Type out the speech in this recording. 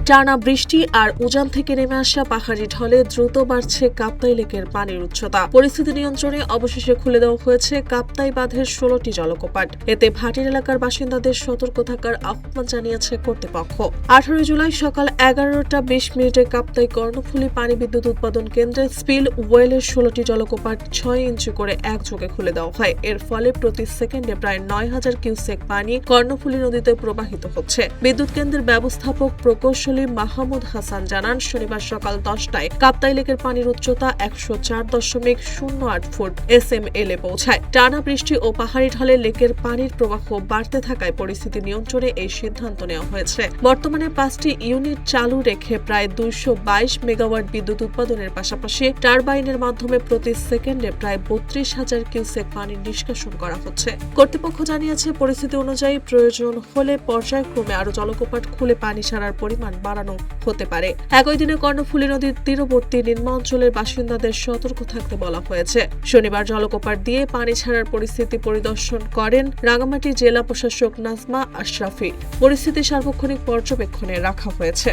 টানা বৃষ্টি আর উজান থেকে নেমে আসা পাহাড়ি ঢলে দ্রুত বাড়ছে কাপ্তাই লেকের পানির উচ্চতা। পরিস্থিতি নিয়ন্ত্রণে অবশেষে খুলে দেওয়া হয়েছে কাপ্তাই বাঁধের 16টি জলকপাট। এতে ভাটির এলাকার বাসিন্দাদের সতর্ক থাকার আহ্বান জানিয়েছে কর্তৃপক্ষ। 18 জুলাই সকাল 11:20 কাপ্তাই কর্ণফুলী পানি বিদ্যুৎ উৎপাদন কেন্দ্রে স্পিল ওয়েলের 16টি জলকপাট 6 ইঞ্চি করে একযোগে খুলে দেওয়া হয়। এর ফলে প্রতি সেকেন্ডে প্রায় 9000 কিউসেক পানি কর্ণফুলী নদীতে প্রবাহিত হচ্ছে। বিদ্যুৎ কেন্দ্রের ব্যবস্থাপক প্রকৌশলী মাহমুদ হাসান জানান, শনিবার সকাল 10টায় কাপ্তাই লেকের পানির উচ্চতা 104.08 ফুট SML এ পৌঁছায়। টানা বৃষ্টি ও পাহাড়ি ঢলে লেকের পানির প্রবাহ বাড়তে থাকায় পরিস্থিতি নিয়ন্ত্রণে এই সিদ্ধান্ত নেওয়া হয়েছে। বর্তমানে 5টি ইউনিট চালু রেখে প্রায় 222 মেগাওয়াট বিদ্যুৎ উৎপাদনের পাশাপাশি টারবাইনের মাধ্যমে প্রতি সেকেন্ডে প্রায় 32,000 কিউসেক পানি নিষ্কাশন করা হচ্ছে। কর্তৃপক্ষ জানিয়েছে, পরিস্থিতি অনুযায়ী প্রয়োজন হলে পর্যায়ক্রমে আরো জলকপাট খুলে পানি ছাড়ার পরিমাণ বাড়ানো হতে পারে। একই দিনে কর্ণফুলী নদীর তীরবর্তী নিম্নাঞ্চলের বাসিন্দাদের সতর্ক থাকতে বলা হয়েছে। শনিবার জলকপাট দিয়ে পানি ছাড়ার পরিস্থিতি পরিদর্শন করেন রাঙ্গামাটি জেলা প্রশাসক নাজমা আশরাফি। পরিস্থিতি সার্বক্ষণিক পর্যবেক্ষণে রাখা হয়েছে।